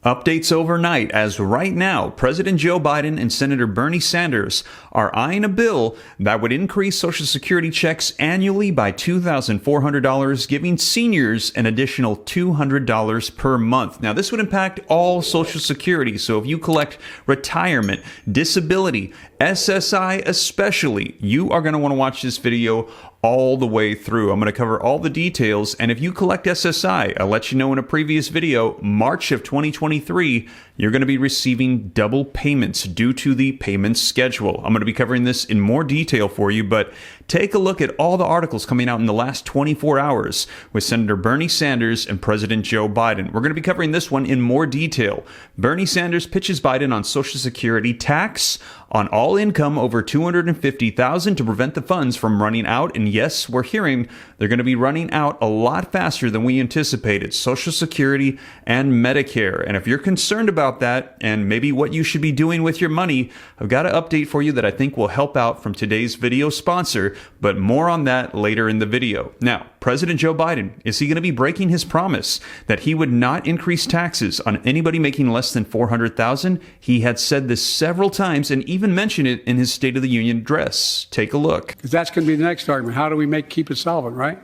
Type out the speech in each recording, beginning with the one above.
Updates overnight, as right now, President Joe Biden and Senator Bernie Sanders are eyeing a bill that would increase Social Security checks annually by $2,400, giving seniors an additional $200 per month. Now, this would impact all Social Security, so if you collect retirement, disability, SSI especially, you are going to want to watch this video all the way through. I'm going to cover all the details, and if you collect SSI, I let you know in a previous video, March of 2023, you're going to be receiving double payments due to the payment schedule. I'm going to be covering this in more detail for you, but take a look at all the articles coming out in the last 24 hours with Senator Bernie Sanders and President Joe Biden. We're going to be covering this one in more detail. Bernie Sanders pitches Biden on Social Security tax on all income over $250,000 to prevent the funds from running out. And yes, we're hearing they're going to be running out a lot faster than we anticipated. Social Security and Medicare. And if you're concerned about that and maybe what you should be doing with your money, I've got an update for you that I think will help out from today's video sponsor, but more on that later in the video. Now, President Joe Biden, is he going to be breaking his promise that he would not increase taxes on anybody making less than $400,000? He had said this several times and even mentioned it in his State of the Union address. Take a look. Because that's going to be the next argument. How do we keep it solvent, right?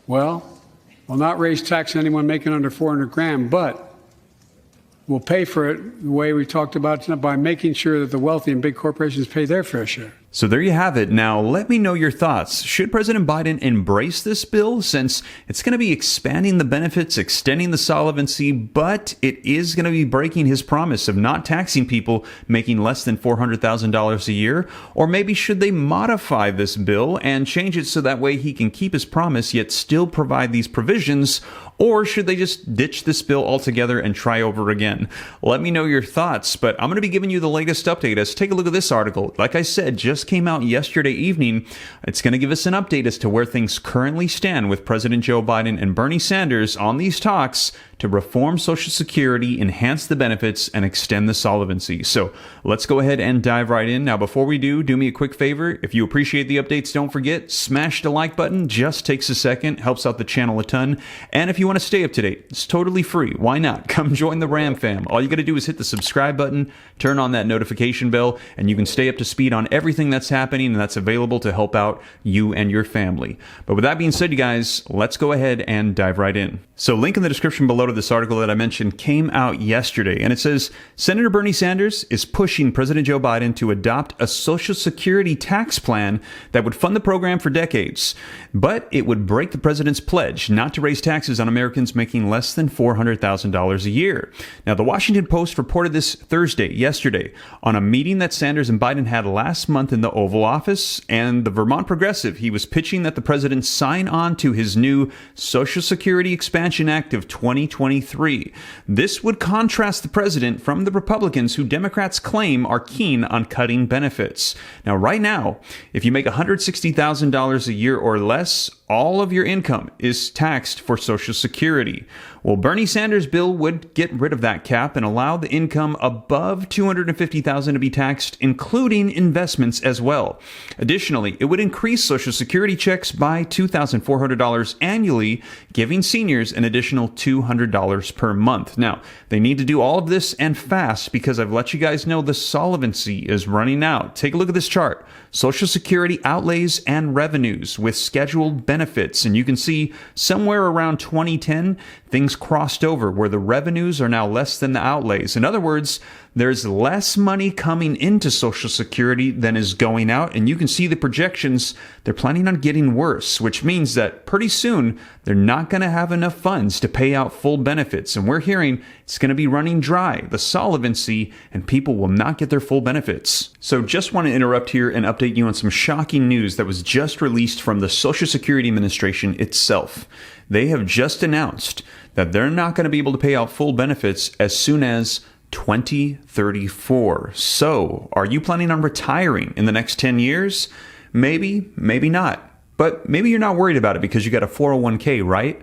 Well, we'll not raise tax on anyone making under 400 grand, but we'll pay for it the way we talked about by making sure that the wealthy and big corporations pay their fair share. So there you have it. Now, let me know your thoughts. Should President Biden embrace this bill, since it's going to be expanding the benefits, extending the solvency, but it is going to be breaking his promise of not taxing people making less than $400,000 a year? Or maybe should they modify this bill and change it so that way he can keep his promise yet still provide these provisions? Or should they just ditch this bill altogether and try over again? Let me know your thoughts, but I'm going to be giving you the latest update. Let's take a look at this article. Like I said, just came out yesterday evening. It's going to give us an update as to where things currently stand with President Joe Biden and Bernie Sanders on these talks to reform Social Security, enhance the benefits, and extend the solvency. So let's go ahead and dive right in. Now, before we do me a quick favor. If you appreciate the updates, don't forget, smash the like button. Just takes a second, helps out the channel a ton. And if you want to stay up to date, it's totally free. Why not? Come join the Ram fam. All you got to do is hit the subscribe button, turn on that notification bell, and you can stay up to speed on everything that's happening and that's available to help out you and your family. But with that being said, you guys, let's go ahead and dive right in. So link in the description below to this article that I mentioned came out yesterday, and it says Senator Bernie Sanders is pushing President Joe Biden to adopt a Social Security tax plan that would fund the program for decades, but it would break the president's pledge not to raise taxes on Americans making less than $400,000 a year. Now, the Washington Post reported this yesterday, on a meeting that Sanders and Biden had last month in the Oval Office, and the Vermont Progressive, he was pitching that the president sign on to his new Social Security Expansion Act of 2023. This would contrast the president from the Republicans who Democrats claim are keen on cutting benefits. Now, right now, if you make $160,000 a year or less, all of your income is taxed for Social Security. Well, Bernie Sanders' bill would get rid of that cap and allow the income above $250,000 to be taxed, including investments as well. Additionally, it would increase Social Security checks by $2,400 annually, giving seniors an additional $200 per month. Now, they need to do all of this and fast because I've let you guys know the solvency is running out. Take a look at this chart. Social Security outlays and revenues with scheduled benefits. And you can see somewhere around 2010, things crossed over where the revenues are now less than the outlays. In other words, there's less money coming into Social Security than is going out. And you can see the projections, they're planning on getting worse, which means that pretty soon they're not going to have enough funds to pay out full benefits. And we're hearing it's going to be running dry, the solvency, and people will not get their full benefits. So just want to interrupt here and update you on some shocking news that was just released from the Social Security Administration itself. They have just announced that they're not going to be able to pay out full benefits as soon as 2034. So, are you planning on retiring in the next 10 years? Maybe, maybe not. But maybe you're not worried about it because you got a 401k, right?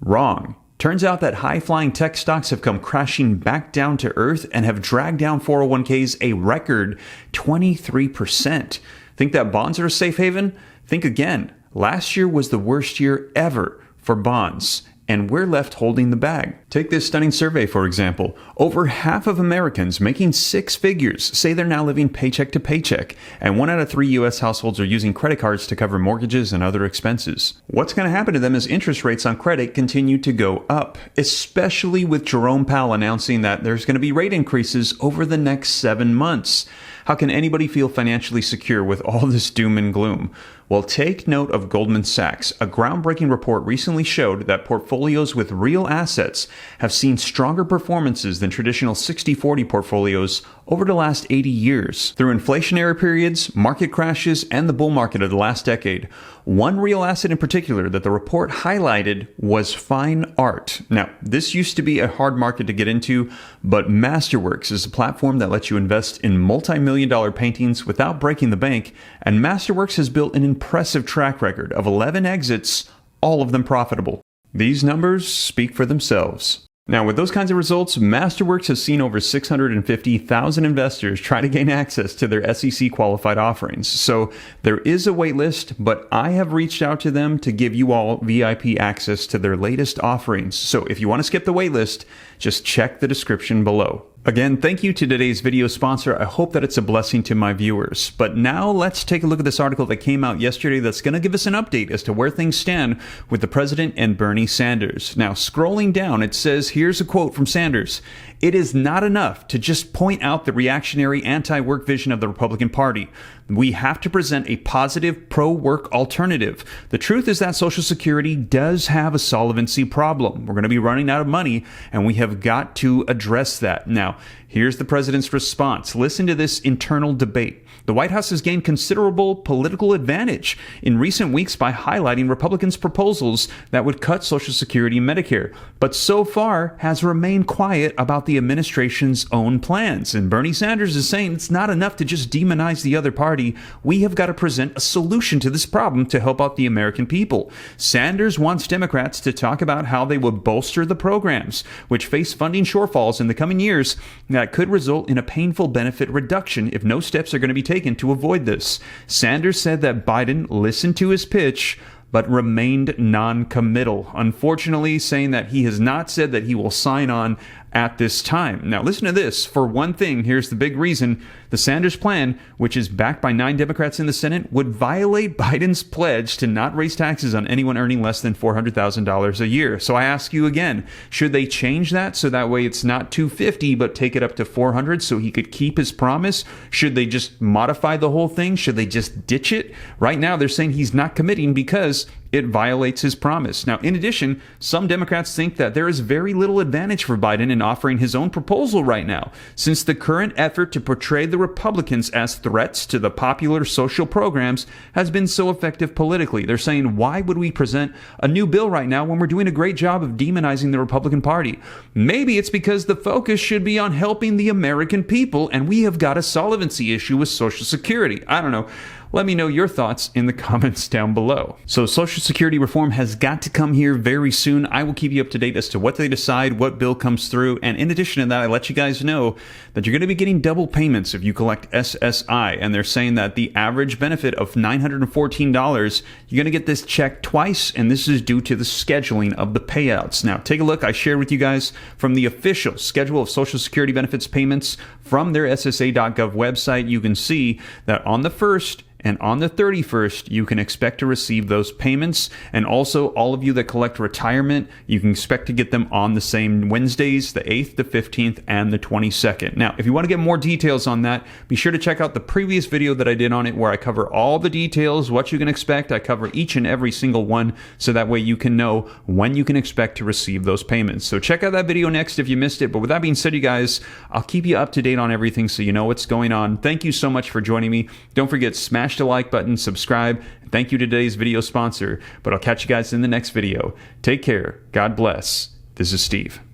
Wrong. Turns out that high-flying tech stocks have come crashing back down to earth and have dragged down 401ks a record 23%. Think that bonds are a safe haven? Think again. Last year was the worst year ever for bonds. and we're left holding the bag. Take this stunning survey, for example. Over half of Americans making six figures say they're now living paycheck to paycheck, and 1 out of 3 U.S. households are using credit cards to cover mortgages and other expenses. What's going to happen to them as interest rates on credit continue to go up, especially with Jerome Powell announcing that there's going to be rate increases over the next 7 months? How can anybody feel financially secure with all this doom and gloom? Well, take note of Goldman Sachs. A groundbreaking report recently showed that portfolios with real assets have seen stronger performances than traditional 60-40 portfolios over the last 80 years. Through inflationary periods, market crashes, and the bull market of the last decade, one real asset in particular that the report highlighted was fine art. Now, this used to be a hard market to get into, but Masterworks is a platform that lets you invest in multi-million-dollar paintings without breaking the bank, and Masterworks has built an impressive track record of 11 exits, all of them profitable. These numbers speak for themselves. Now, with those kinds of results, Masterworks has seen over 650,000 investors try to gain access to their SEC qualified offerings. So there is a wait list, but I have reached out to them to give you all VIP access to their latest offerings. So if you want to skip the wait list, just check the description below. Again, thank you to today's video sponsor. I hope that it's a blessing to my viewers. But now let's take a look at this article that came out yesterday that's going to give us an update as to where things stand with the president and Bernie Sanders. Now, scrolling down, it says, here's a quote from Sanders. "It is not enough to just point out the reactionary anti-work vision of the Republican Party. We have to present a positive pro-work alternative. The truth is that Social Security does have a solvency problem. We're going to be running out of money, and we have got to address that." Now, here's the president's response. Listen to this internal debate. "The White House has gained considerable political advantage in recent weeks by highlighting Republicans' proposals that would cut Social Security and Medicare, but so far has remained quiet about the administration's own plans." And Bernie Sanders is saying it's not enough to just demonize the other party. We have got to present a solution to this problem to help out the American people. Sanders wants Democrats to talk about how they would bolster the programs, which face funding shortfalls in the coming years that could result in a painful benefit reduction if no steps are going to be taken to avoid this. Sanders said that Biden listened to his pitch, but remained non-committal, unfortunately saying that he has not said that he will sign on at this time. Now, listen to this. For one thing, here's the big reason. The Sanders plan, which is backed by 9 Democrats in the Senate, would violate Biden's pledge to not raise taxes on anyone earning less than $400,000 a year. So I ask you again, should they change that so that way it's not $250 but take it up to $400 so he could keep his promise? Should they just modify the whole thing? Should they just ditch it? Right now, they're saying he's not committing because it violates his promise. Now, in addition, some Democrats think that there is very little advantage for Biden in offering his own proposal right now, since the current effort to portray the Republicans as threats to the popular social programs has been so effective politically. They're saying, why would we present a new bill right now when we're doing a great job of demonizing the Republican Party? Maybe it's because the focus should be on helping the American people, and we have got a solvency issue with Social Security. I don't know. Let me know your thoughts in the comments down below. So Social Security reform has got to come here very soon. I will keep you up to date as to what they decide, what bill comes through. And in addition to that, I let you guys know that you're going to be getting double payments if you collect SSI. And they're saying that the average benefit of $914, you're going to get this check twice. And this is due to the scheduling of the payouts. Now, take a look. I shared with you guys from the official schedule of Social Security benefits payments from their SSA.gov website. You can see that on the 1st, and on the 31st, you can expect to receive those payments. And also, all of you that collect retirement, you can expect to get them on the same Wednesdays, the 8th, the 15th, and the 22nd. Now, if you want to get more details on that, be sure to check out the previous video that I did on it where I cover all the details, what you can expect. I cover each and every single one, so that way you can know when you can expect to receive those payments. So check out that video next if you missed it. But with that being said, you guys, I'll keep you up to date on everything so you know what's going on. Thank you so much for joining me. Don't forget, smash the like button, subscribe. Thank you to today's video sponsor, but I'll catch you guys in the next video. Take care. God bless. This is Steve.